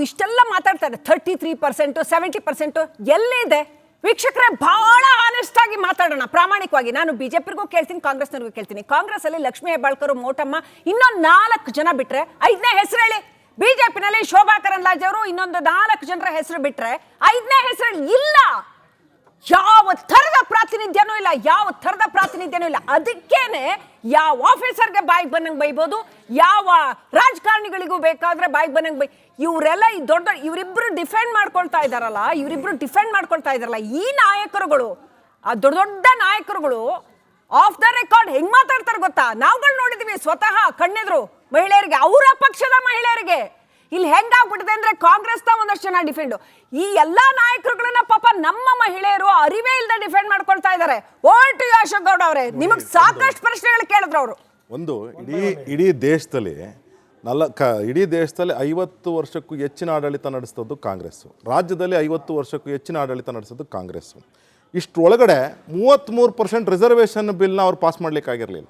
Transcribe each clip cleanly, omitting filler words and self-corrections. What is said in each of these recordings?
ಇಷ್ಟೆಲ್ಲ ಮಾತಾಡ್ತಾರೆ 33%, 70% ಎಲ್ಲಿದೆ ವೀಕ್ಷಕರೇ? ಬಹಳ ಆನೆಸ್ಟ್ ಆಗಿ ಮಾತಾಡೋಣ, ಪ್ರಾಮಾಣಿಕವಾಗಿ. ನಾನು ಬಿಜೆಪಿಗೂ ಕೇಳ್ತೀನಿ, ಕಾಂಗ್ರೆಸ್ನವ್ರಿಗೂ ಕೇಳ್ತೀನಿ. ಕಾಂಗ್ರೆಸ್ ಅಲ್ಲಿ ಲಕ್ಷ್ಮೀ ಹೆಬ್ಬಾಳ್ಕರ್, ಮೋಟಮ್ಮ, ಇನ್ನೊಂದು 4 ಜನ ಬಿಟ್ರೆ 5ನೇ ಹೆಸರು ಹೇಳಿ. ಬಿಜೆಪಿನಲ್ಲಿ ಶೋಭಾ ಕರಂದ್ಲಾಜೆ ಅವರು ಇನ್ನೊಂದು 4 ಜನರ ಹೆಸರು ಬಿಟ್ರೆ 5ನೇ ಹೆಸರು ಇಲ್ಲ. ಯಾವ ಥರದ ಪ್ರಾತಿನಿಧ್ಯನೂ ಇಲ್ಲ. ಅದಕ್ಕೇನೆ ಯಾವ ಆಫೀಸರ್ಗೆ ಬಾಯಿಗೆ ಬಂದಂಗೆ ಬೈಬೋದು, ಯಾವ ರಾಜಕಾರಣಿಗಳಿಗೂ ಬೇಕಾದ್ರೆ ಬಾಯಿಗೆ ಬಂದಂಗೆ ಇವರೆಲ್ಲ ಈ ದೊಡ್ಡ ಇವರಿಬ್ರು ಡಿಫೆಂಡ್ ಮಾಡ್ಕೊಳ್ತಾ ಇದಾರಲ್ಲ, ಈ ನಾಯಕರುಗಳು, ಆ ದೊಡ್ಡ ನಾಯಕರುಗಳು ಆಫ್ ದ ರೆಕಾರ್ಡ್ ಹೆಂಗ್ ಮಾತಾಡ್ತಾರೆ ಗೊತ್ತಾ? ನಾವುಗಳು ನೋಡಿದೀವಿ ಸ್ವತಃ ಕಣ್ಣೆದ್ರು ಮಹಿಳೆಯರಿಗೆ, ಅವರ ಪಕ್ಷದ ಮಹಿಳೆಯರಿಗೆ. ಇಲ್ಲಿ ಹೆಂಗಾಗ್ಬಿಟ್ಟಿದೆ ಅಂದ್ರೆ ಕಾಂಗ್ರೆಸ್ನ ಒಂದಷ್ಟು ಜನ ಡಿಫೆಂಡ್, ಈ ಎಲ್ಲಾ ನಾಯಕರುಗಳನ್ನ ಪಾಪ ನಮ್ಮ ಮಹಿಳೆಯರು ಅರಿವೇ ಇಲ್ಲದೆ ಡಿಫೆಂಡ್ ಮಾಡ್ಕೊಳ್ತಾ ಇದ್ದಾರೆ. ಓಲ್ಡ್ ಟು ಅಶೋಕ್ ಗೌಡ ಅವರೇ, ನಿಮಗೆ ಸಾಕಷ್ಟು ಪ್ರಶ್ನೆಗಳು ಕೇಳಿದ್ರು ಅವರು. ಒಂದು ಇಡೀ ದೇಶದಲ್ಲಿ 50 ವರ್ಷಕ್ಕೂ ಹೆಚ್ಚಿನ ಆಡಳಿತ ನಡೆಸಿದ್ದು ಕಾಂಗ್ರೆಸ್ಸು, ರಾಜ್ಯದಲ್ಲಿ 50 ವರ್ಷಕ್ಕೂ ಹೆಚ್ಚಿನ ಆಡಳಿತ ನಡೆಸಿದ್ದು ಕಾಂಗ್ರೆಸ್ಸು. ಇಷ್ಟರೊಳಗಡೆ 33% ರಿಸರ್ವೇಷನ್ ಬಿಲ್ನ ಅವ್ರು ಪಾಸ್ ಮಾಡಲಿಕ್ಕಾಗಿರಲಿಲ್ಲ.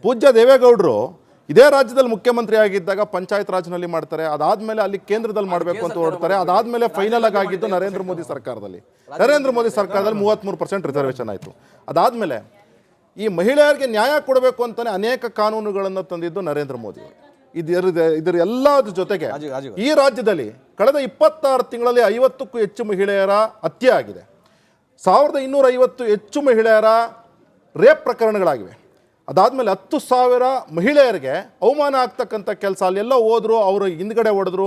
ಪೂಜ್ಯ ದೇವೇಗೌಡರು ಇದೇ ರಾಜ್ಯದಲ್ಲಿ ಮುಖ್ಯಮಂತ್ರಿ ಆಗಿದ್ದಾಗ ಪಂಚಾಯತ್ ರಾಜ್ನಲ್ಲಿ ಮಾಡ್ತಾರೆ, ಅದಾದಮೇಲೆ ಅಲ್ಲಿ ಕೇಂದ್ರದಲ್ಲಿ ಮಾಡಬೇಕು ಅಂತ ಹೊರಡ್ತಾರೆ. ಅದಾದಮೇಲೆ ಫೈನಲ್ ಆಗಿದ್ದು ನರೇಂದ್ರ ಮೋದಿ ಸರ್ಕಾರದಲ್ಲಿ 33% ರಿಸರ್ವೇಷನ್ ಆಯಿತು. ಅದಾದಮೇಲೆ ಈ ಮಹಿಳೆಯರಿಗೆ ನ್ಯಾಯ ಕೊಡಬೇಕು ಅಂತಲೇ ಅನೇಕ ಕಾನೂನುಗಳನ್ನು ತಂದಿದ್ದು ನರೇಂದ್ರ ಮೋದಿ. ಇದರ ಎಲ್ಲದ ಜೊತೆಗೆ ಈ ರಾಜ್ಯದಲ್ಲಿ ಕಳೆದ 26 ತಿಂಗಳಲ್ಲಿ 50ಕ್ಕೂ ಹೆಚ್ಚು ಮಹಿಳೆಯರ ಹತ್ಯೆ ಆಗಿದೆ. 1250 ಹೆಚ್ಚು ಮಹಿಳೆಯರ ರೇಪ್ ಪ್ರಕರಣಗಳಾಗಿವೆ. ಅದಾದಮೇಲೆ 10,000 ಮಹಿಳೆಯರಿಗೆ ಅವಮಾನ ಆಗ್ತಕ್ಕಂಥ ಕೆಲಸ, ಅಲ್ಲೆಲ್ಲ ಹೋದ್ರು, ಅವರು ಹಿಂದ್ಗಡೆ ಹೊಡೆದ್ರು,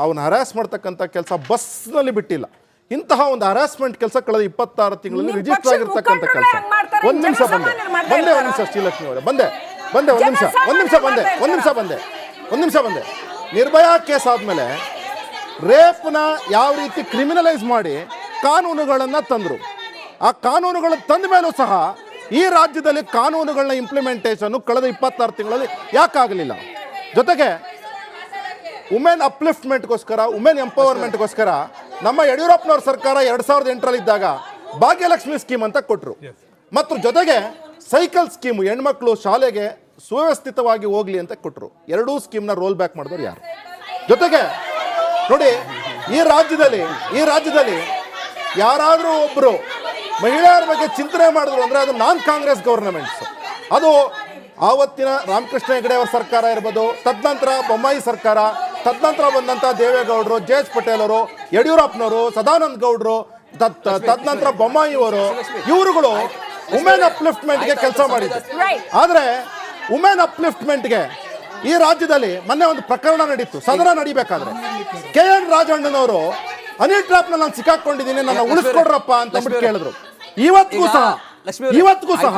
ಅವನ್ನ ಹರಾಸ್ ಮಾಡ್ತಕ್ಕಂಥ ಕೆಲಸ ಬಸ್ನಲ್ಲಿ ಬಿಟ್ಟಿಲ್ಲ. ಇಂತಹ ಒಂದು ಹರಾಸ್ಮೆಂಟ್ ಕೆಲಸ ಕಳೆದ 26 ತಿಂಗಳಲ್ಲಿ ರಿಜಿಸ್ಟರ್ ಆಗಿರ್ತಕ್ಕಂಥ ಕೆಲಸ. ಒಂದು ನಿಮಿಷ ಶ್ರೀಲಕ್ಷ್ಮಿ ಅವರೇ, ಒಂದು ನಿಮಿಷ ಬಂದೆ. ನಿರ್ಭಯಾ ಕೇಸ್ ಆದಮೇಲೆ ರೇಪ್ನ ಯಾವ ರೀತಿ ಕ್ರಿಮಿನಲೈಸ್ ಮಾಡಿ ಕಾನೂನುಗಳನ್ನು ತಂದರು. ಆ ಕಾನೂನುಗಳು ತಂದ ಮೇಲೂ ಸಹ ಈ ರಾಜ್ಯದಲ್ಲಿ ಕಾನೂನುಗಳನ್ನ ಇಂಪ್ಲಿಮೆಂಟೇಷನ್ ಕಳೆದ 26 ತಿಂಗಳಲ್ಲಿ ಯಾಕಾಗಲಿಲ್ಲ? ಜೊತೆಗೆ ವುಮೆನ್ ಅಪ್ಲಿಫ್ಟ್ಮೆಂಟ್ಗೋಸ್ಕರ, ವುಮೆನ್ ಎಂಪವರ್ಮೆಂಟ್ಗೋಸ್ಕರ ನಮ್ಮ ಯಡಿಯೂರಪ್ಪನವ್ರ ಸರ್ಕಾರ 2008ರಲ್ಲಿದ್ದಾಗ ಭಾಗ್ಯಲಕ್ಷ್ಮಿ ಸ್ಕೀಮ್ ಅಂತ ಕೊಟ್ಟರು. ಮತ್ತು ಜೊತೆಗೆ ಸೈಕಲ್ ಸ್ಕೀಮು, ಹೆಣ್ಮಕ್ಳು ಶಾಲೆಗೆ ಸುವ್ಯವಸ್ಥಿತವಾಗಿ ಹೋಗ್ಲಿ ಅಂತ ಕೊಟ್ಟರು. ಎರಡೂ ಸ್ಕೀಮ್ನ ರೋಲ್ ಬ್ಯಾಕ್ ಮಾಡಿದವರು ಯಾರು? ಜೊತೆಗೆ ನೋಡಿ, ಈ ರಾಜ್ಯದಲ್ಲಿ ಯಾರಾದರೂ ಒಬ್ಬರು ಮಹಿಳೆಯರ ಬಗ್ಗೆ ಚಿಂತನೆ ಮಾಡಿದ್ರು ಅಂದರೆ ಅದು ನಾನ್ ಕಾಂಗ್ರೆಸ್ ಗವರ್ನಮೆಂಟ್ಸ್. ಅದು ಆವತ್ತಿನ ರಾಮಕೃಷ್ಣ ಹೆಗಡೆ ಅವರ ಸರ್ಕಾರ ಇರ್ಬೋದು, ತದನಂತರ ಬೊಮ್ಮಾಯಿ ಸರ್ಕಾರ, ತದನಂತರ ಬಂದಂಥ ದೇವೇಗೌಡರು, ಜೆ.ಎಚ್. ಪಟೇಲ್ ಅವರು, ಯಡಿಯೂರಪ್ಪನವರು, ಸದಾನಂದ ಗೌಡರು, ತದನಂತರ ಬೊಮ್ಮಾಯಿ ಅವರು, ಇವರುಗಳು ವುಮೆನ್ ಅಪ್ಲಿಫ್ಟ್ಮೆಂಟ್ಗೆ ಕೆಲಸ ಮಾಡಿದ್ರು. ಆದರೆ ವುಮೆನ್ ಅಪ್ಲಿಫ್ಟ್ಮೆಂಟ್ಗೆ ಈ ರಾಜ್ಯದಲ್ಲಿ ಮೊನ್ನೆ ಒಂದು ಪ್ರಕರಣ ನಡೀತು. ಸದನ ನಡಿಬೇಕಾದ್ರೆ KN ರಾಜಣ್ಣನವರು ಹನಿ ಟ್ರಾಪ್ನಲ್ಲಿ ನಾನು ಸಿಕ್ಕಾಕೊಂಡಿದ್ದೀನಿ, ನನ್ನ ಉಳಿಸ್ಕೊಡ್ರಪ್ಪ ಅಂತ ಕೇಳಿದ್ರು. ಇವತ್ತಿಗೂ ಸಹ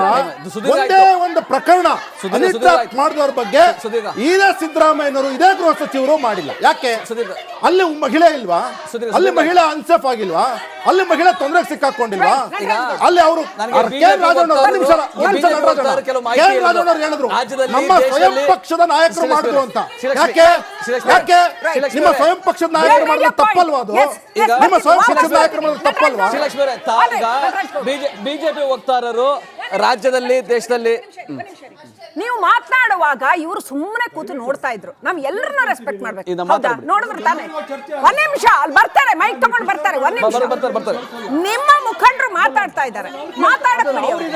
ಒಂದೇ ಒಂದು ಪ್ರಕರಣ ಹನಿ ಟ್ರಾಪ್ ಮಾಡಿದವ್ರ ಬಗ್ಗೆ ಇದೇ ಸಿದ್ದರಾಮಯ್ಯನವರು, ಇದೇ ಗೃಹ ಸಚಿವರು ಮಾಡಿಲ್ಲ. ಯಾಕೆ? ಅಲ್ಲಿ ಮಹಿಳೆ ಇಲ್ವಾ? ಅಲ್ಲಿ ಮಹಿಳೆ ಅನ್ಸೇಫ್ ಆಗಿಲ್ವಾ? ಅಲ್ಲಿ ಮಹಿಳೆ ತೊಂದರೆಗೆ ಸಿಕ್ಕಾಕೊಂಡಿಲ್ವಾ? ಅಲ್ಲಿ ಅವರು ಹೇಳಿದ್ರು ನಮ್ಮ ಸ್ವಯಂ ಪಕ್ಷದ ನಾಯಕರು ಮಾಡಿದ್ರು ಅಂತ. ಯಾಕೆ ನಿಮ್ಮ ಸ್ವಯಂ ಪಕ್ಷದ ನಾಯಕರು ಮಾಡಿದ್ರೆ ತಪ್ಪಲ್ವಾ? ಅದು ನಿಮ್ಮ ಸ್ವಯಂ ಪಕ್ಷದ ನಾಯಕರು ಮಾಡಿದ್ರೆ ತಪ್ಪಲ್ವಾ? ಬಿಜೆಪಿ ವಕ್ತಾರರು ರಾಜ್ಯದಲ್ಲಿ, ದೇಶದಲ್ಲಿ ನೀವು ಮಾತನಾಡುವಾಗ ಇವರು ಸುಮ್ಮನೆ ಕೂತು ನೋಡ್ತಾ ಇದ್ರು. ನಾವ್ ಎಲ್ಲರನ್ನ ರೆಸ್ಪೆಕ್ಟ್ ಮಾಡ್ಬೇಕು. ನೋಡಿದ್ರು ತಾನೆ? ಒಂದ್ ನಿಮಿಷ, ಅಲ್ಲಿ ಬರ್ತಾರೆ, ಮೈಕ್ ತಗೊಂಡು ಬರ್ತಾರೆ. ಒಂದ್ ನಿಮಿಷ, ನಿಮ್ಮ ಮುಖಂಡರು ಮಾತಾಡ್ತಾ ಇದ್ದಾರೆ, ಮಾತಾಡಕ್ ಬಿಡಿ.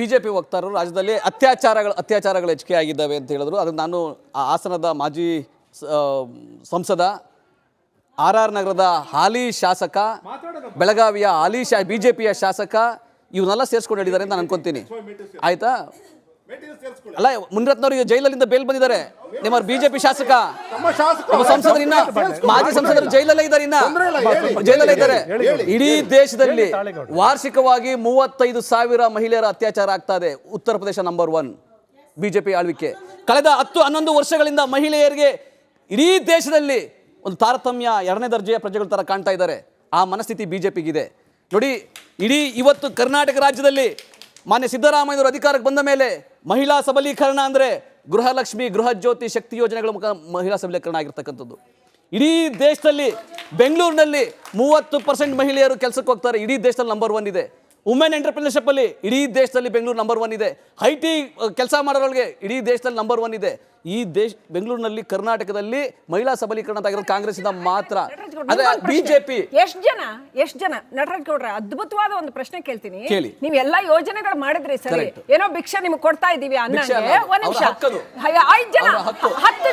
ಬಿಜೆಪಿ ವಕ್ತಾರರು ರಾಜ್ಯದಲ್ಲಿ ಅತ್ಯಾಚಾರಗಳು ಹೆಚ್ಚಿಗೆ ಆಗಿದ್ದಾವೆ ಅಂತ ಹೇಳಿದ್ರು. ಅದು ನಾನು ಹಾಸನದ ಮಾಜಿ ಸಂಸದ, RR ನಗರದ ಹಾಲಿ ಶಾಸಕ, ಬೆಳಗಾವಿಯ ಹಾಲಿ ಬಿಜೆಪಿಯ ಶಾಸಕ, ಇವನ್ನೆಲ್ಲ ಸೇರಿಸ್ಕೊಂಡು ಹೇಳಿದ್ದಾರೆ ಅಂತ ನಾನು ಅನ್ಕೊಂತೀನಿ. ಆಯ್ತಾ? ಅಲ್ಲ, ಮುನಿರತ್ನವರು ಜೈಲಲ್ಲಿಂದ ಬೇಲ್ ಬಂದಿದ್ದಾರೆ. ನಿಮ್ಮ ಬಿಜೆಪಿ ಶಾಸಕ, ಸಂಸದರು, ಇನ್ನ ಮಾಜಿ ಸಂಸದರು ಜೈಲಲ್ಲೇ ಇದ್ದಾರೆ. ಇಡೀ ದೇಶದಲ್ಲಿ ವಾರ್ಷಿಕವಾಗಿ 35,000 ಮಹಿಳೆಯರ ಅತ್ಯಾಚಾರ ಆಗ್ತಾ ಇದೆ. ಉತ್ತರ ಪ್ರದೇಶ ನಂಬರ್ 1 ಬಿಜೆಪಿ ಆಳ್ವಿಕೆ. ಕಳೆದ 10-11 ವರ್ಷಗಳಿಂದ ಮಹಿಳೆಯರಿಗೆ ಇಡೀ ದೇಶದಲ್ಲಿ ಒಂದು ತಾರತಮ್ಯ, 2ನೇ ದರ್ಜೆಯ ಪ್ರಜೆಗಳ ತರ ಕಾಣ್ತಾ ಇದ್ದಾರೆ. ಆ ಮನಸ್ಥಿತಿ ಬಿಜೆಪಿಗಿದೆ. ನೋಡಿ, ಇವತ್ತು ಕರ್ನಾಟಕ ರಾಜ್ಯದಲ್ಲಿ ಮಾನ್ಯ ಸಿದ್ದರಾಮಯ್ಯನವರು ಅಧಿಕಾರಕ್ಕೆ ಬಂದ ಮೇಲೆ ಮಹಿಳಾ ಸಬಲೀಕರಣ ಅಂದರೆ ಗೃಹಲಕ್ಷ್ಮಿ, ಗೃಹ ಜ್ಯೋತಿ, ಶಕ್ತಿ ಯೋಜನೆಗಳ ಮುಖ ಮಹಿಳಾ ಸಬಲೀಕರಣ ಆಗಿರ್ತಕ್ಕಂಥದ್ದು. ಇಡೀ ದೇಶದಲ್ಲಿ ಬೆಂಗಳೂರಿನಲ್ಲಿ 30% ಮಹಿಳೆಯರು ಕೆಲಸಕ್ಕೆ ಹೋಗ್ತಾರೆ. ಇಡೀ ದೇಶದಲ್ಲಿ ನಂಬರ್ 1 ಇದೆ. ವುಮೆನ್ ಎಂಟರ್ಪ್ರಿನರ್ಶಿಪ್ ಅಲ್ಲಿ ಇಡೀ ದೇಶದಲ್ಲಿ ಬೆಂಗಳೂರು ನಂಬರ್ 1 ಇದೆ. IT ಕೆಲಸ ಮಾಡೋರಿಗೆ ಇಡೀ ದೇಶದಲ್ಲಿ ನಂಬರ್ 1 ಇದೆ. ಈ ಬೆಂಗಳೂರಿನಲ್ಲಿ ಕರ್ನಾಟಕದಲ್ಲಿ ಮಹಿಳಾ ಸಬಲೀಕರಣ ಆಗಿರೋದು ಕಾಂಗ್ರೆಸ್ ಇಂದ ಮಾತ್ರ. ಅದೇ ಬಿಜೆಪಿ ಎಷ್ಟು ಜನ ನಟರಾಜ್ ಗೌಡ್ರೆ ಅದ್ಭುತವಾದ ಒಂದು ಪ್ರಶ್ನೆ ಕೇಳ್ತೀನಿ. ಕೇಳಿ. ನೀವ್ ಎಲ್ಲಾ ಯೋಜನೆಗಳು ಮಾಡಿದ್ರಿ ಸರಿ, ಏನೋ ಭಿಕ್ಷೆ ನಿಮ್ಗೆ ಕೊಡ್ತಾ ಇದೀವಿ ಅನ್ನಂಗೆ ಒಂದ್ ನಿಮಿಷ 10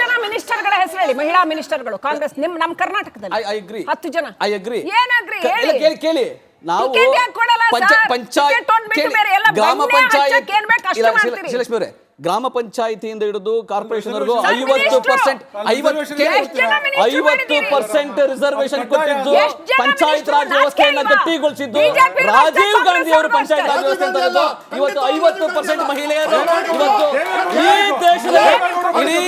ಜನ ಮಿನಿಸ್ಟರ್ಗಳ ಹೆಸರು ಹೇಳಿ, ಮಹಿಳಾ ಮಿನಿಸ್ಟರ್ಗಳು ಕಾಂಗ್ರೆಸ್ ನಮ್ ಕರ್ನಾಟಕದಲ್ಲಿ. ಐ ಅಗ್ರಿ 10 ಜನ. I agree. ಏನ್ ಅಗ್ರಿ ಹೇಳಿ? ಕೇಳಿ ನಾವು ಗ್ರಾಮ ಪಂಚಾಯತ್ ಗ್ರಾಮ ಪಂಚಾಯಿತಿಯಿಂದ ಹಿಡಿದು ಕಾರ್ಪೊರೇಷನ್ 50% ರಿಸರ್ವೇಶನ್ ಕೊಟ್ಟಿದ್ದು, ಪಂಚಾಯತ್ ರಾಜ್ ವ್ಯವಸ್ಥೆಯನ್ನ ಗಟ್ಟಿಗೊಳಿಸಿದ್ದು ರಾಜೀವ್ ಗಾಂಧಿ ಅವರು ಪಂಚಾಯತ್ ರಾಜ್ ವ್ಯವಸ್ಥೆ ಅಂತ. ಇವತ್ತು 50% ಮಹಿಳೆಯರು ಇವತ್ತು ಈ ದೇಶದಲ್ಲಿ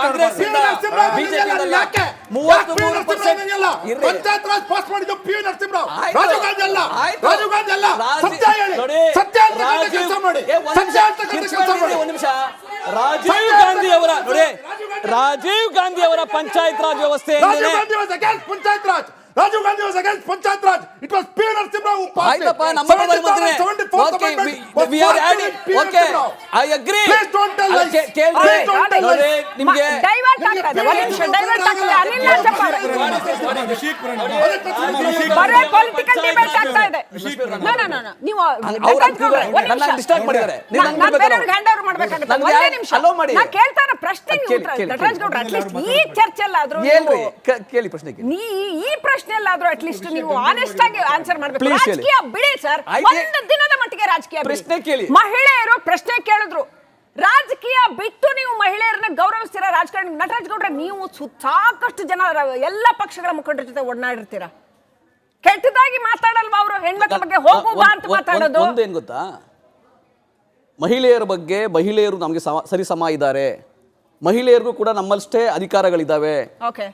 ಕಾಂಗ್ರೆಸ್ ಬಿಜೆಪಿ 33% ಪಂಚಾಯತ್ ರಾಜ್ ಪಾಸ್ ಮಾಡಿದ್ದು ಪಿ ನರಸಿಂಹರಾವ್, ರಾಜೀವ್ ಗಾಂಧಿ ಅಲ್ಲ. ರಾಜೀವ್ ಗಾಂಧಿ ಅಲ್ಲ. ಸತ್ಯ ಹೇಳಿ, ಸತ್ಯ ಕೆಲಸ ಮಾಡಿ. ರಾಜೀವ್ ಗಾಂಧಿ ಅವರ ಪಂಚಾಯತ್ ರಾಜ್ ವ್ಯವಸ್ಥೆ Rajiv Gandhi was against Panchayat Raj. It was P. Narasimha who passed it. Number 74th amendment. We are adding. Okay, I agree. Please don't tell lies. Please don't tell lies. ನಿಮಗೆ ಡೈವರ್ಟ್ ಆಗ್ತದೆ. ಒಂದು ನಿಮಿಷ divert ಆಗ್ತದೆ. ಅನಿಲ್ ರಾಜಪ್ಪಾರ ಬರೇ political debate ಆಗ್ತಾ ಇದೆ. No ನೀವು ನನ್ನ ಡಿಸ್ಟರ್ಬ್ ಮಾಡಿದ್ದಾರೆ. ನಾನು ಬೇರೆಯವರಿಗೆ ಹ್ಯಾಂಡ್ ಓವರ್ ಮಾಡಬೇಕಾಗುತ್ತೆ. ಒಂದು ನಿಮಿಷ ನಾನು ಕೇಳ್ತಾ ಇರೋ ಪ್ರಶ್ನೆಗೆ ಉತ್ತರ ನಟರಾಜ್ ಗೌಡ್ರು ಅಟ್ಲೀಸ್ಟ್ ಈ ಚರ್ಚೆಲ್ಲಾದ್ರೂ ಕೇಳಿ ಪ್ರಶ್ನೆ ಈ ಪ್ರಶ್ನೆಲ್ಲಾದ್ರೂ ಅಟ್ಲೀಸ್ಟ್ ನೀವು ಆನೆಸ್ಟ್ ಆಗಿ ಆನ್ಸರ್ ಮಾಡಬೇಕು. ರಾಜಕೀಯ ಬಿಡಿ ಸರ್, ಒಂದು ದಿನದ ಮಟ್ಟಿಗೆ ರಾಜಕೀಯ ಪ್ರಶ್ನೆ ಕೇಳಿ. ಮಹಿಳೆಯರು ಪ್ರಶ್ನೆ ಕೇಳಿದ್ರು, ರಾಜಕೀಯ ಬಿಟ್ಟು ನೀವು ಮಹಿಳೆಯರನ್ನ ಗೌರವಿಸ್ತೀರಾ ರಾಜಕಾರಣ. ನಟರಾಜ್ ಗೌಡ್ರೆ ನೀವು ಸಾಕಷ್ಟು ಜನ ಎಲ್ಲ ಪಕ್ಷಗಳ ಮುಖಂಡರ ಜೊತೆ ಒಡನಾಡಿರ್ತೀರಾ, ಕೆಟ್ಟದಾಗಿ ಮಾತಾಡಲ್ವಾ ಅವರು? ಹೆಣ್ಮಕ್ಳ ಬಗ್ಗೆ ಹೋಗುವ ಅಂತ ಮಾತಾಡೋದು ಒಂದೇನ್ ಗೊತ್ತಾ, ಮಹಿಳೆಯರ ಬಗ್ಗೆ ಮಹಿಳೆಯರು ನಮಗೆ ಸರಿ ಸಮ ಇದ್ದಾರೆ, ಮಹಿಳೆಯರಿಗೂ ಕೂಡ ನಮ್ಮಷ್ಟೇ ಅಧಿಕಾರಗಳಿದ್ದಾವೆ.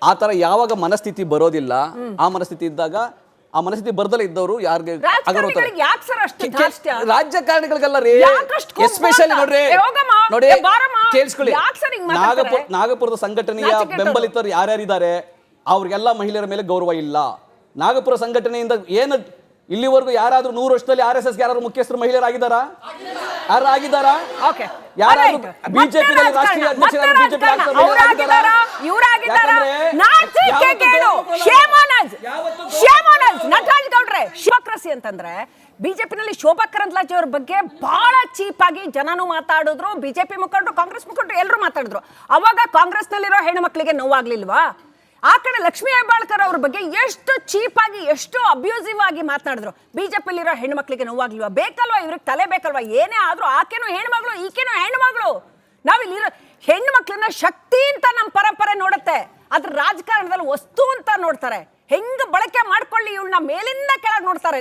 ಆ ತರ ಯಾವಾಗ ಮನಸ್ಥಿತಿ ಬರೋದಿಲ್ಲ, ಆ ಮನಸ್ಥಿತಿ ಇದ್ದಾಗ ಆ ಮನಸ್ಥಿತಿ ಬರ್ದಲೇ ಇದ್ದವರು ಯಾರಿಗೆ ರಾಜಕಾರಣಿಗಳಿಗೆಲ್ಲ ರೀ, ಎಸ್ಪೆಷಲಿ ನೋಡಿ ಕೇಳಿಸ್ಕೊಳ್ಳಿ, ನಾಗಪುರದ ಸಂಘಟನೆಯ ಬೆಂಬಲಿತರು ಯಾರ್ಯಾರಿದ್ದಾರೆ ಅವ್ರಿಗೆಲ್ಲ ಮಹಿಳೆಯರ ಮೇಲೆ ಗೌರವ ಇಲ್ಲ. ನಾಗಪುರ ಸಂಘಟನೆಯಿಂದ ಏನು ಇಲ್ಲಿವರೆಗೂ ಯಾರಾದ್ರೂ 100 ವರ್ಷದಲ್ಲಿ RSS ಯಾರು ಮುಖ್ಯಸ್ಥರು ಮಹಿಳೆಯರಾಗಿದ್ದಾರಾ? ಯಾರಾಗಿದ್ದಾರಾ? ಯಾರಾದ್ರೂ ಬಿಜೆಪಿ ರಾಷ್ಟ್ರೀಯ ಅಧ್ಯಕ್ಷರಾಗಿ ಬಿಜೆಪಿ ನಟರಾಜ್ ಗೌಡ್ರೆ, ಶಿವಕ್ರಸಿ ಅಂತಂದ್ರೆ ಬಿಜೆಪಿನಲ್ಲಿ ಶೋಭಾ ಕರಂದ್ಲಾಜೆ ಅವ್ರ ಬಗ್ಗೆ ಬಹಳ ಚೀಪ್ ಆಗಿ ಜನನು ಮಾತಾಡಿದ್ರು, ಬಿಜೆಪಿ ಮುಖಂಡರು ಕಾಂಗ್ರೆಸ್ ಮುಖಂಡರು ಎಲ್ಲರೂ ಮಾತಾಡಿದ್ರು. ಅವಾಗ ಕಾಂಗ್ರೆಸ್ನಲ್ಲಿರೋ ಹೆಣ್ಣು ಮಕ್ಕಳಿಗೆ ನೋವಾಗ್ಲಿಲ್ವಾ? ಆ ಕಡೆ ಲಕ್ಷ್ಮೀ ಹೆಬ್ಬಾಳ್ಕರ್ ಅವ್ರ ಬಗ್ಗೆ ಎಷ್ಟು ಚೀಪ್ ಆಗಿ ಎಷ್ಟು ಅಬ್ಯೂಸಿವ್ ಆಗಿ ಮಾತನಾಡಿದ್ರು, ಬಿಜೆಪಿಲಿರೋ ಹೆಣ್ಣು ಮಕ್ಕಳಿಗೆ ನೋವಾಗ್ಲಿಲ್ವಾ? ಬೇಕಲ್ವಾ ಇವ್ರಿಗೆ ತಲೆ ಬೇಕಲ್ವಾ? ಏನೇ ಆದ್ರೂ ಆಕೆನೂ ಹೆಣ್ಮಗಳು ಈಕೆನೂ ಹೆಣ್ಮಗಳು. ನಾವಿಲ್ಲಿರೋ ಹೆಣ್ಣು ಮಕ್ಕಳನ್ನ ಶಕ್ತಿ ಅಂತ ನಮ್ಮ ಪರಂಪರೆ ನೋಡುತ್ತೆ, ಅದ್ರ ರಾಜಕಾರಣದಲ್ಲಿ ವಸ್ತು ಅಂತ ನೋಡ್ತಾರೆ. ಹೆಂಗ್ ಬಳಕೆ ಮಾಡ್ಕೊಳ್ಳಿ ಇವಳನ್ನ ಮೇಲಿಂದ ಕೆಳಗೆ ನೋಡ್ತಾರೆ.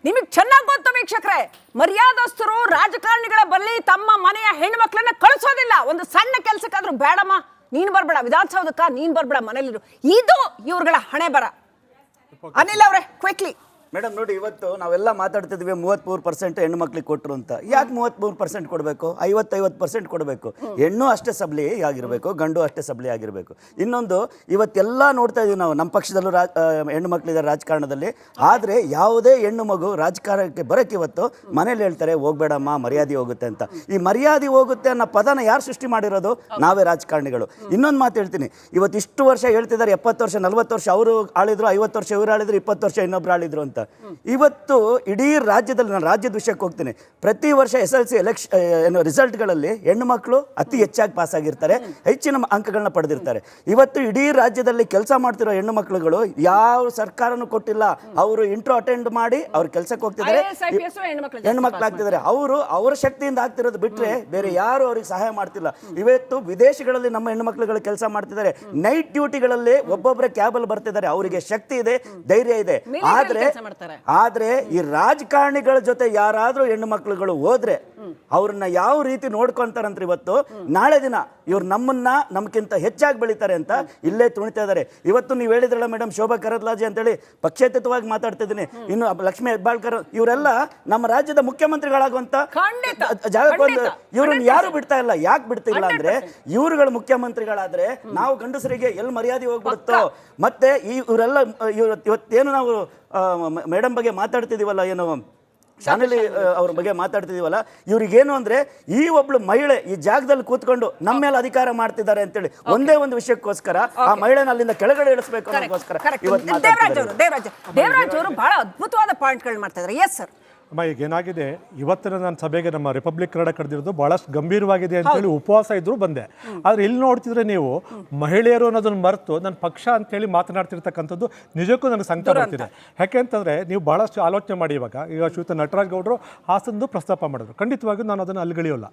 ನಿಮಗೆ ಚೆನ್ನಾಗಿ ಗೊತ್ತು ವೀಕ್ಷಕರೇ, ಮರ್ಯಾದಸ್ಥರು ರಾಜಕಾರಣಿಗಳ ಬಳಿ ತಮ್ಮ ಮನೆಯ ಹೆಣ್ಣು ಮಕ್ಕಳನ್ನ ಕಳಿಸೋದಿಲ್ಲ. ಒಂದು ಸಣ್ಣ ಕೆಲಸಕ್ಕಾದ್ರೂ ಬೇಡಮ್ಮ ನೀನ್ ಬರ್ಬೇಡ, ವಿಧಾನಸೌಧಕ್ಕ ನೀನ್ ಬರ್ಬೇಡ, ಮನೇಲಿರು. ಇದು ಇವ್ರಗಳ ಹಣೆ ಬರ. ಅನಿಲ್ ಅವರೇ ಕ್ವಿಕ್ಲಿ. ಮೇಡಮ್ ನೋಡಿ, ಇವತ್ತು ನಾವೆಲ್ಲ ಮಾತಾಡ್ತಿದ್ವಿ 33% ಹೆಣ್ಣು ಮಕ್ಳಿಗೆ ಕೊಟ್ಟರು ಅಂತ. ಯಾಕೆ 33% ಕೊಡಬೇಕು? 50% ಕೊಡಬೇಕು. ಹೆಣ್ಣು ಅಷ್ಟೇ ಸಬಲಿ ಆಗಿರಬೇಕು, ಗಂಡು ಅಷ್ಟೇ ಸಬಲಿ ಆಗಿರಬೇಕು. ಇನ್ನೊಂದು, ಇವತ್ತೆಲ್ಲ ನೋಡ್ತಾ ಇದೀವಿ ನಾವು, ನಮ್ಮ ಪಕ್ಷದಲ್ಲೂ ಹೆಣ್ಣು ಮಕ್ಕಳಿದ್ದಾರೆ ರಾಜಕಾರಣದಲ್ಲಿ. ಆದರೆ ಯಾವುದೇ ಹೆಣ್ಣು ಮಗು ರಾಜಕಾರಣಕ್ಕೆ ಬರೋಕ್ಕೆ ಇವತ್ತು ಮನೇಲಿ ಹೇಳ್ತಾರೆ ಹೋಗ್ಬೇಡಮ್ಮ ಮರ್ಯಾದೆ ಹೋಗುತ್ತೆ ಅಂತ. ಈ ಮರ್ಯಾದೆ ಹೋಗುತ್ತೆ ಅನ್ನೋ ಪದನ ಯಾರು ಸೃಷ್ಟಿ ಮಾಡಿರೋದು? ನಾವೇ ರಾಜಕಾರಣಿಗಳು. ಇನ್ನೊಂದು ಮಾತು ಹೇಳ್ತೀನಿ, ಇವತ್ತು ಇಷ್ಟು ವರ್ಷ ಹೇಳ್ತಿದ್ದಾರೆ, 70 ವರ್ಷ 40 ವರ್ಷ ಅವರು ಆಳಿದ್ರು, 50 ವರ್ಷ ಇವರು ಆಳಿದ್ರು, 20 ವರ್ಷ ಇನ್ನೊಬ್ರು ಆಳಿದ್ರು ಅಂತ. ಇವತ್ತು ಇಡೀ ರಾಜ್ಯದಲ್ಲಿ, ನಾನು ರಾಜ್ಯದ ವಿಷಯಕ್ಕೆ ಹೋಗ್ತೀನಿ, ಪ್ರತಿ ವರ್ಷ SLC ರಿಸಲ್ಟ್ಗಳಲ್ಲಿ ಹೆಣ್ಣು ಮಕ್ಕಳು ಅತಿ ಹೆಚ್ಚಾಗಿ ಪಾಸ್ ಆಗಿರ್ತಾರೆ, ಹೆಚ್ಚಿನ ಅಂಕಗಳನ್ನ ಪಡೆದಿರ್ತಾರೆ. ಇವತ್ತು ಇಡೀ ರಾಜ್ಯದಲ್ಲಿ ಕೆಲಸ ಮಾಡ್ತಿರೋ ಹೆಣ್ಣು ಮಕ್ಕಳುಗಳು ಯಾವ ಸರ್ಕಾರನೂ ಕೊಟ್ಟಿಲ್ಲ, ಅವರು ಇಂಟ್ರೋ ಅಟೆಂಡ್ ಮಾಡಿ ಅವ್ರ ಕೆಲಸಕ್ಕೆ ಹೋಗ್ತಿದ್ದಾರೆ, ಹೆಣ್ಣು ಮಕ್ಕಳು ಆಗ್ತಿದ್ದಾರೆ. ಅವರ ಶಕ್ತಿಯಿಂದ ಆಗ್ತಿರೋದು ಬಿಟ್ರೆ ಬೇರೆ ಯಾರು ಅವ್ರಿಗೆ ಸಹಾಯ ಮಾಡ್ತಿಲ್ಲ. ಇವತ್ತು ವಿದೇಶಗಳಲ್ಲಿ ನಮ್ಮ ಹೆಣ್ಣು ಮಕ್ಕಳುಗಳು ಕೆಲಸ ಮಾಡ್ತಿದ್ದಾರೆ, ನೈಟ್ ಡ್ಯೂಟಿಗಳಲ್ಲಿ ಒಬ್ಬೊಬ್ಬರೇ ಕ್ಯಾಬಲ್ಲಿ ಬರ್ತಿದ್ದಾರೆ, ಅವರಿಗೆ ಶಕ್ತಿ ಇದೆ, ಧೈರ್ಯ ಇದೆ. ಆದ್ರೆ ಈ ರಾಜಕಾರಣಿಗಳ ಜೊತೆ ಯಾರಾದ್ರೂ ಹೆಣ್ಣು ಮಕ್ಕಳುಗಳು ಹೋದ್ರೆ ಅವ್ರನ್ನ ಯಾವ ರೀತಿ ನೋಡ್ಕೊಂತಾರಂದ್ರೆ ಇವತ್ತು ನಾಳೆ ದಿನ ಇವ್ರು ನಮ್ಗಿಂತ ಹೆಚ್ಚಾಗಿ ಬೆಳಿತಾರೆ ಅಂತ ಇಲ್ಲೇ ತುಣಿತಾ ಇದ್ದಾರೆ. ಇವತ್ತು ನೀವು ಹೇಳಿದ್ರಲ್ಲ ಮೇಡಮ್, ಶೋಭಾ ಕರಂದ್ಲಾಜೆ ಅಂತೇಳಿ ಪಕ್ಷೇತರವಾಗಿ ಮಾತಾಡ್ತಿದ್ದೀನಿ. ಇನ್ನು ಲಕ್ಷ್ಮೀ ಹೆಬ್ಬಾಳ್ಕರ್ ಇವರೆಲ್ಲ ನಮ್ಮ ರಾಜ್ಯದ ಮುಖ್ಯಮಂತ್ರಿಗಳಾಗುವಂತ ಖಂಡಿತ, ಜಾಗಕ್ಕೆ ಒಂದು ಖಂಡಿತ, ಇವ್ರನ್ನ ಯಾರು ಬಿಡ್ತಾ ಇಲ್ಲ. ಯಾಕೆ ಬಿಡ್ತಿಲ್ಲ ಅಂದ್ರೆ ಇವ್ರುಗಳು ಮುಖ್ಯಮಂತ್ರಿಗಳಾದ್ರೆ ನಾವು ಗಂಡಸರಿಗೆ ಎಲ್ಲಿ ಮರ್ಯಾದೆ ಹೋಗ್ಬಿಡುತ್ತೋ. ಮತ್ತೆ ಇವರೆಲ್ಲ ಇವತ್ತೇನು ನಾವು ಮೇಡಮ್ ಬಗ್ಗೆ ಮಾತಾಡ್ತಿದೀವಲ್ಲ, ಏನು ಶಾನಲಿ ಅವ್ರ ಬಗ್ಗೆ ಮಾತಾಡ್ತಿದೀವಲ್ಲ, ಇವ್ರಿಗೇನು ಅಂದ್ರೆ ಈ ಒಬ್ಳು ಮಹಿಳೆ ಈ ಜಾಗದಲ್ಲಿ ಕೂತ್ಕೊಂಡು ನಮ್ಮ ಮೇಲೆ ಅಧಿಕಾರ ಮಾಡ್ತಿದ್ದಾರೆ ಅಂತೇಳಿ ಒಂದೇ ಒಂದು ವಿಷಯಕ್ಕೋಸ್ಕರ ಆ ಮಹಿಳೆನ ಅಲ್ಲಿಂದ ಕೆಳಗಡೆ ಇಳಿಸಬೇಕು ಅನ್ನೋದಕ್ಕೋಸ್ಕರ ಇವತ್ತು ದೇವರಾಜ್ ಅವರು ಬಹಳ ಅದ್ಭುತವಾದ ಪಾಯಿಂಟ್ಗಳು ಮಾಡ್ತಾ ಇದ್ದಾರೆ. Yes sir. ಅಮ್ಮ, ಈಗ ಏನಾಗಿದೆ, ಇವತ್ತಿನ ನನ್ನ ಸಭೆಗೆ ನಮ್ಮ ರಿಪಬ್ಲಿಕ್ ಕನ್ನಡ ಕರೆದಿರೋದು ಬಹಳಷ್ಟು ಗಂಭೀರವಾಗಿದೆ ಅಂತೇಳಿ ಉಪವಾಸ ಇದ್ರು ಬಂದೆ. ಆದರೆ ಇಲ್ಲಿ ನೋಡ್ತಿದ್ರೆ ನೀವು ಮಹಿಳೆಯರು ಅನ್ನೋದನ್ನ ಮರೆತು ನನ್ನ ಪಕ್ಷ ಅಂತೇಳಿ ಮಾತನಾಡ್ತಿರ್ತಕ್ಕಂಥದ್ದು ನಿಜಕ್ಕೂ ನನಗೆ ಸಂಕಟ ಬರ್ತಿದೆ. ಯಾಕೆಂತಂದರೆ ನೀವು ಬಹಳಷ್ಟು ಆಲೋಚನೆ ಮಾಡಿ. ಈಗ ಶ್ರೀಯುತ ನಟರಾಜ್ ಗೌಡರು ಹಾಸನದ್ದು ಪ್ರಸ್ತಾಪ ಮಾಡಿದ್ರು. ಖಂಡಿತವಾಗಿಯೂ ನಾನು ಅದನ್ನು ಅಲ್ಲಿಗಳಿಯೋಲ್ಲ.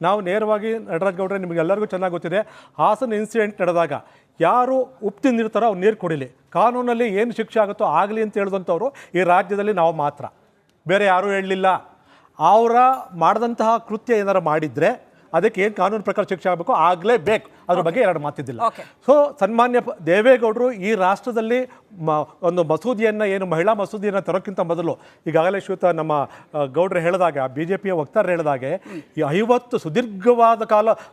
ನಾವು ನೇರವಾಗಿ ನಟರಾಜ್ ಗೌಡ್ರೆ, ನಿಮಗೆಲ್ಲರಿಗೂ ಚೆನ್ನಾಗಿ ಗೊತ್ತಿದೆ, ಹಾಸನ ಇನ್ಸಿಡೆಂಟ್ ನಡೆದಾಗ ಯಾರು ಉಪ್ಪು ತಿಂದಿರ್ತಾರೋ ಅವ್ರು ನೀರು ಕುಡಿಲಿ, ಕಾನೂನಲ್ಲಿ ಏನು ಶಿಕ್ಷೆ ಆಗುತ್ತೋ ಆಗಲಿ ಅಂತ ಹೇಳಿದಂಥವ್ರು ಈ ರಾಜ್ಯದಲ್ಲಿ ನಾವು ಮಾತ್ರ, ಬೇರೆ ಯಾರೂ ಹೇಳಲಿಲ್ಲ. ಅವರ ಮಾಡಿದಂತಹ ಕೃತ್ಯ ಏನಾರು ಮಾಡಿದರೆ ಅದಕ್ಕೆ ಏನು ಕಾನೂನು ಪ್ರಕಾರ ಶಿಕ್ಷೆ ಆಗಬೇಕು ಆಗಲೇಬೇಕು. ಅದ್ರ ಬಗ್ಗೆ ಎರಡು ಮಾತಿದ್ದಿಲ್ಲ. ಸೊ ಸನ್ಮಾನ್ಯ ದೇವೇಗೌಡರು ಈ ರಾಷ್ಟ್ರದಲ್ಲಿ ಒಂದು ಮಸೂದೆಯನ್ನು, ಏನು ಮಹಿಳಾ ಮಸೂದೆಯನ್ನು ತರೋಕ್ಕಿಂತ ಮೊದಲು ಈಗಾಗಲೇ ಶ್ರೀಯುತ ನಮ್ಮ ಗೌಡ್ರು ಹೇಳಿದಾಗ, BJPಯ ವಕ್ತಾರರು ಹೇಳಿದಾಗೆ, ಈ 50 ಸುದೀರ್ಘವಾದ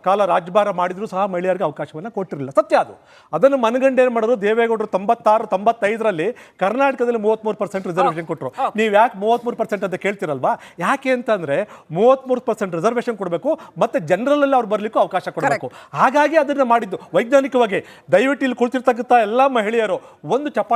ಕಾಲ ರಾಜ್ಯಭಾರ ಮಾಡಿದರೂ ಸಹ ಮಹಿಳೆಯರಿಗೆ ಅವಕಾಶವನ್ನು ಕೊಟ್ಟಿರಲಿಲ್ಲ. ಸತ್ಯ ಅದು. ಅದನ್ನು ಮನಗಂಡೇನು ಮಾಡಿದ್ರು ದೇವೇಗೌಡರು 96-95ರಲ್ಲಿ ಕರ್ನಾಟಕದಲ್ಲಿ 33% ರಿಸರ್ವೇಷನ್ ಕೊಟ್ಟರು. ನೀವು ಯಾಕೆ 33% ಅಂತ ಕೇಳ್ತಿರಲ್ವಾ? ಯಾಕೆ ಅಂತಂದರೆ 33% ರಿಸರ್ವೇಷನ್ ಕೊಡಬೇಕು ಮತ್ತು ಜನರಲಲ್ಲಿ ಅವ್ರು ಬರಲಿಕ್ಕೂ ಅವಕಾಶ ಕೊಡಬೇಕು. ಹಾಗಾಗಿ ಅದನ್ನು ಮಾಡಿದ್ದು ವೈಜ್ಞಾನಿಕವಾಗಿ. ದಯವಿಟ್ಟು ಇಲ್ಲಿ ಕುಳಿತಿರ್ತಕ್ಕಂಥ ಎಲ್ಲ ಮಹಿಳೆಯರು ಒಂದು ಚಪ್ಪಾಳೆ